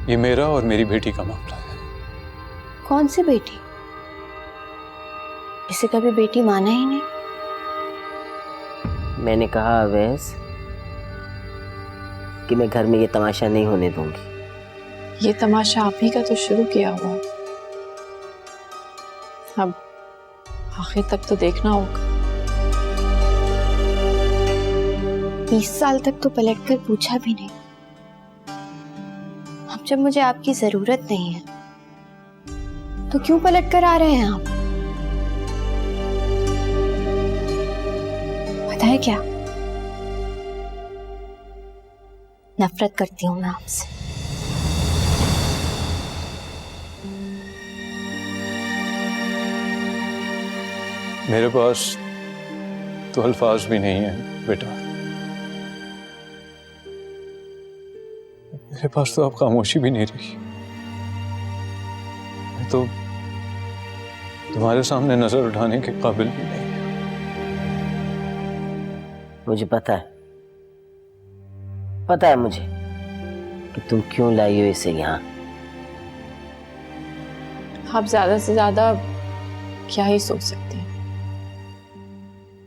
ये मेरा और मेरी बेटी का मामला है। कौन सी बेटी? इसे कभी बेटी माना ही नहीं। मैंने कहा अवैस कि मैं घर में ये तमाशा नहीं होने दूंगी। ये तमाशा आप ही का तो शुरू किया हुआ, अब आखिर तक तो देखना होगा। 20 साल तक तो पलट कर पूछा भी नहीं। अब जब मुझे आपकी जरूरत नहीं है तो क्यों पलट कर आ रहे हैं आप? पता है क्या, नफरत करती हूं मैं आपसे। मेरे पास तो अल्फाज भी नहीं है बेटा। मेरे पास तो अब खामोशी भी नहीं रही। मैं तो तुम्हारे सामने नजर उठाने के काबिल भी नहीं। मुझे पता है मुझे कि तुम क्यों लाई हो इसे यहाँ। आप ज्यादा से ज्यादा क्या ही सोच सकते हैं।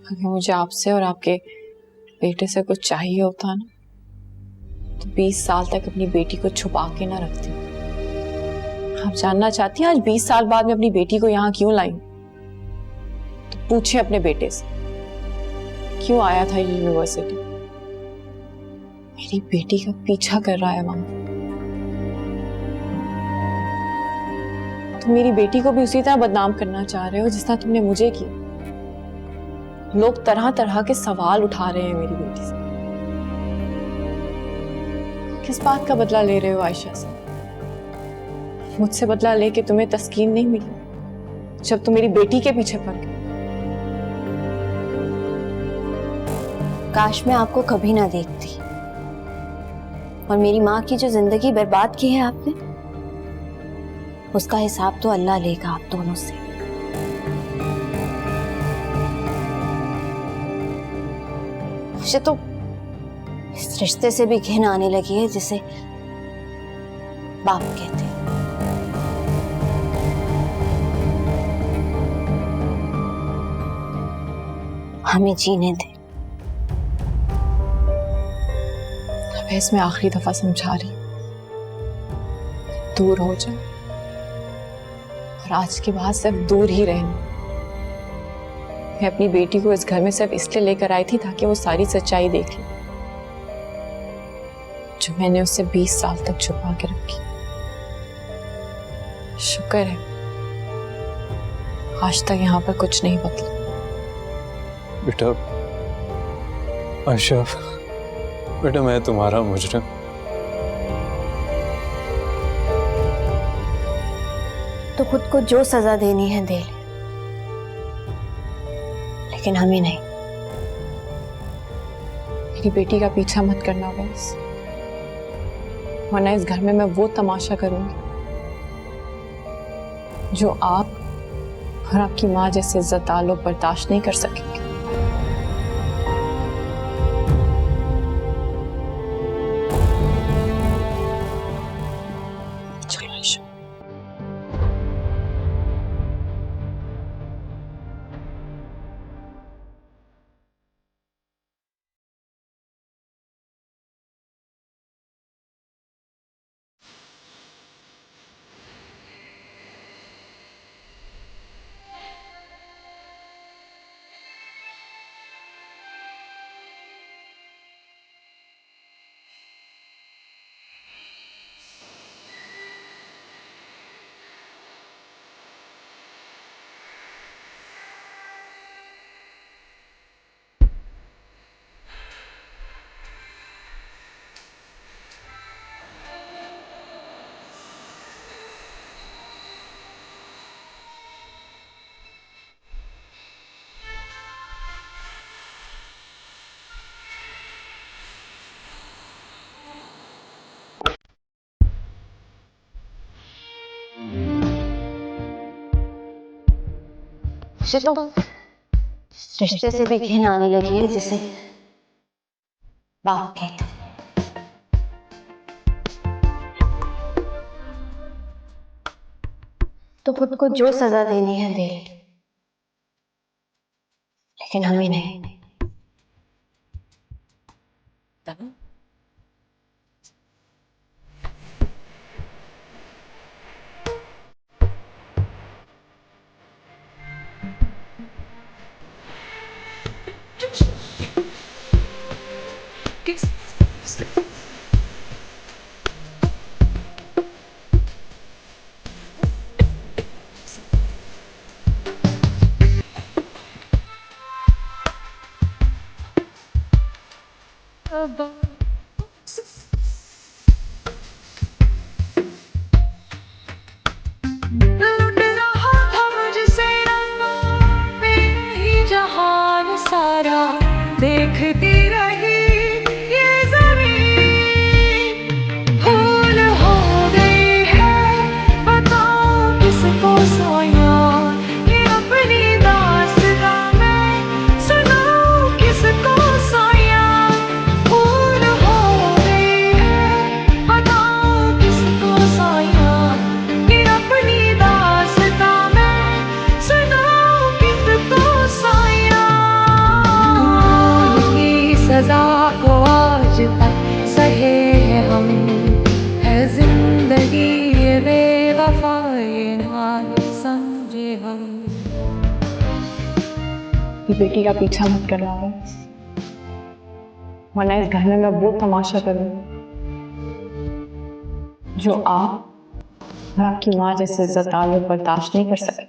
अगर मुझे आपसे और आपके बेटे से कुछ चाहिए होता ना तो 20 साल तक अपनी बेटी को छुपा के ना रखती। आप जानना चाहती हैं आज 20 साल बाद मैं अपनी बेटी को यहाँ क्यों लाई? तो पूछे अपने बेटे से क्यों आया था यूनिवर्सिटी। मेरी बेटी का पीछा कर रहा है वहां। तुम मेरी बेटी को भी उसी तरह बदनाम करना चाह रहे हो जिस तरह तुमने मुझे किया। लोग तरह तरह के सवाल उठा रहे हैं मेरी बेटी से। किस बात का बदला ले रहे हो आयशा से? मुझसे बदला लेके तुम्हें तस्कीन नहीं मिली जब तुम मेरी बेटी के पीछे पड़ गए। काश मैं आपको कभी ना देखती और मेरी माँ की जो जिंदगी बर्बाद की है आपने, उसका हिसाब तो अल्लाह लेगा आप दोनों से। मुझे तो इस रिश्ते से भी घिन आने लगी है जिसे बाप कहते हैं। हमें जीने दे। अब इसमें आखिरी दफा समझा रही, दूर हो जाओ और आज के बाद सिर्फ दूर ही रहना। मैं अपनी बेटी को इस घर में सिर्फ इसलिए लेकर आई थी ताकि वो सारी सच्चाई देख ले जो मैंने उससे 20 साल तक छुपा के रखी। शुक्र है आज तक यहाँ पर कुछ नहीं बदला। बेटा आयशा, बेटा मैं तुम्हारा मुजरिम। तो खुद को जो सजा देनी है दे ले, लेकिन हमें नहीं। मेरी बेटी का पीछा मत करना बस, वरना इस घर में मैं वो तमाशा करूंगी जो आप और आपकी माँ जैसे इज्जतदार लोग बर्दाश्त नहीं कर सकेंगे। चलो आयशा। तो रिश्ते से भी घिन आने लगी है जिसे बाप कहते हैं। तो खुद को जो सजा देनी है दे, लेकिन हमें नहीं। देखती रही ये ज़मीन, भूल हो गई है, बताओ किसको सोया, ये अपनी दास्तां मैं सुनाऊं किसको सोया। भूल हो गई है, बताओ किसको सोया, ये अपनी दास्तां मैं सुनाऊं किसको सोया। सजा को आज तक सहे हैं हम, है जिंदगी ये बेवफा ये ना समझे हम। बेटी का पीछा मत करना हो, वरना इस घर में मैं वो तमाशा करूँ जो आप और आपकी माँ जैसे इज्जतदार लोग बर्दाश्त नहीं कर सकते।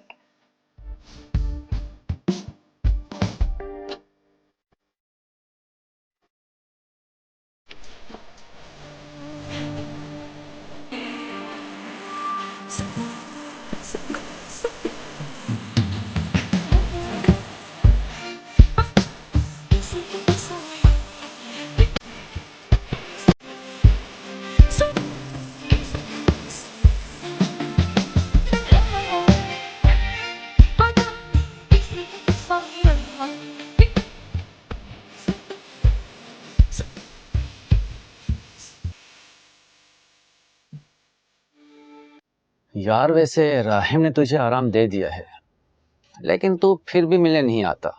यार वैसे राहिम ने तुझे आराम दे दिया है, लेकिन तू फिर भी मिलने नहीं आता।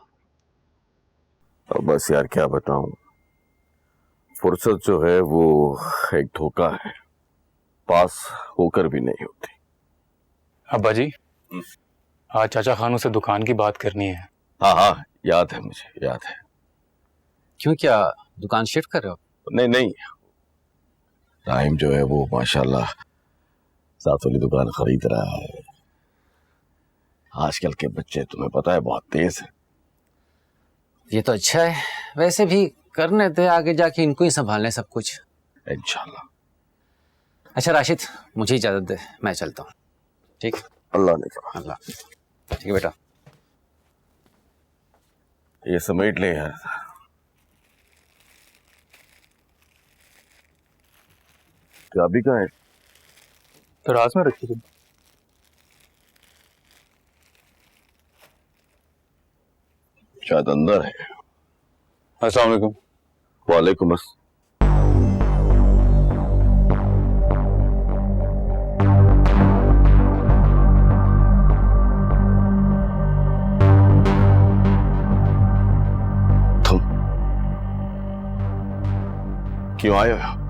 अब बस यार क्या बताऊं, फुर्सत जो है वो एक धोखा है, पास होकर भी नहीं होती। अब्बा जी, आज चाचा खानों से दुकान की बात करनी है। हाँ हाँ याद है, मुझे याद है। क्यों, क्या दुकान शिफ्ट कर रहे हो? नहीं नहीं, राहिम जो है वो माशाल्लाह साथ वाली दुकान खरीद रहा है। आजकल के बच्चे तुम्हें पता है बहुत तेज है। ये तो अच्छा है, वैसे भी करने दे, आगे जाके इनको ही संभालने सब कुछ इंशाल्लाह। अच्छा राशिद, मुझे इजाजत दे, मैं चलता हूँ। ठीक, अल्लाह ने कहा। अल्लाह। ठीक है बेटा। ये समेट ले यार। चाबी कहाँ है? दराज में रखी थी। शायद अंदर है। अस्सलाम वालेकुम। वालेकुम अस्सलाम। तुम क्यों आए हो?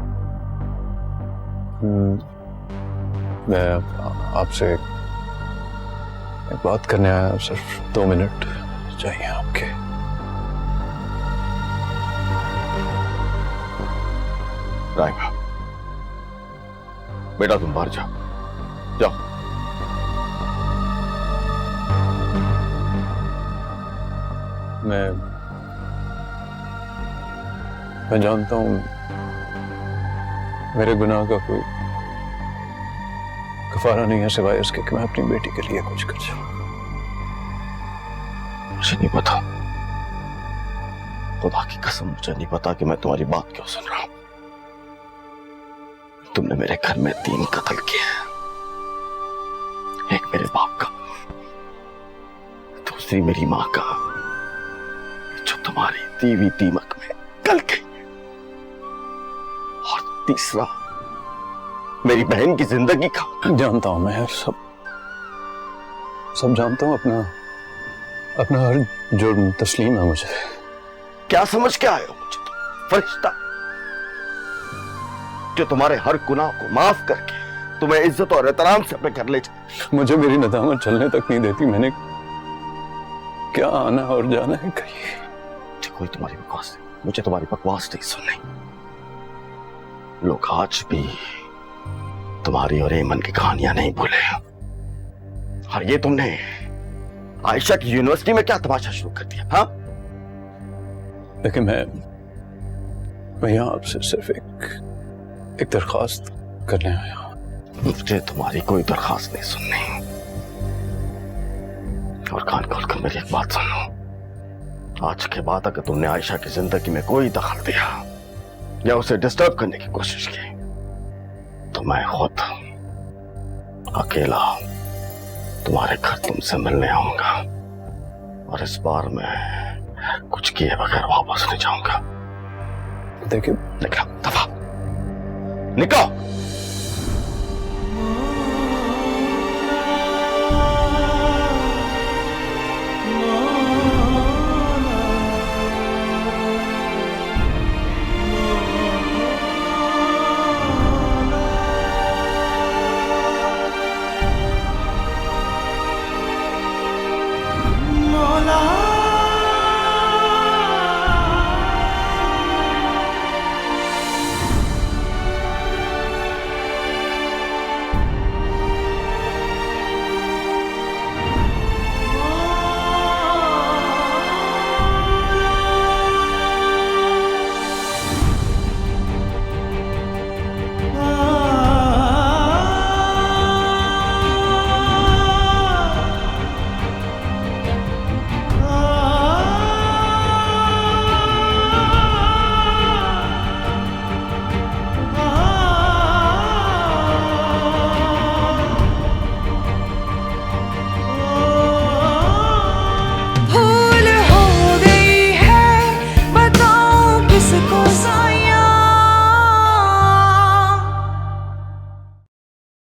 मैं आपसे एक बात करने आया, सिर्फ 2 मिनट चाहिए आपके। राइमा, बेटा तुम बाहर जाओ, जाओ। मैं जानता हूं मेरे गुनाह का कोई कफारा नहीं है सिवाय इसके कि मैं अपनी बेटी के लिए कुछ कर जाऊं। मुझे नहीं पता, खुदा की कसम मुझे नहीं पता कि मैं तुम्हारी बात क्यों सुन रहा हूं। तुमने मेरे घर में 3 कत्ल किए हैं, एक मेरे बाप का, दूसरी मेरी मां का जो तुम्हारी दीवी दीमक में गल गई, और तीसरा मेरी बहन की जिंदगी का। जानता हूं मैं सब, सब जानता हूँ, अपना अपना हर जुर्म तस्लीम है मुझे। क्या समझ के आए हो मुझे तुम? फरिश्ता जो तुम्हारे हर गुनाह को माफ करके तुम्हें इज्जत और एहतराम से अपने घर ले जाए। मुझे मेरी नदामत चलने तक नहीं देती। मैंने क्या आना और जाना है कहीं। मुझे कोई तुम्हारी बकवास नहीं, मुझे तुम्हारी बकवास नहीं सुननी। लोग आज भी तुम्हारी और एमन की कहानियां नहीं भूले। और ये तुमने आयशा की यूनिवर्सिटी में क्या तमाशा शुरू कर दिया? हाँ, लेकिन मैं यहाँ आपसे सिर्फ एक दरख्वास्त करने आया हूँ। मुझे तुम्हारी कोई दरखास्त नहीं सुननी। और कान खोलकर मेरी एक बात सुन लो। आज के बाद अगर तुमने आयशा की जिंदगी में कोई दखल दिया या उसे डिस्टर्ब करने की कोशिश की तो मैं खुद अकेला तुम्हारे घर तुमसे मिलने आऊंगा। और इस बार मैं कुछ किए बगैर वापस नहीं जाऊंगा। देखिए, निकलो, दफा निकलो।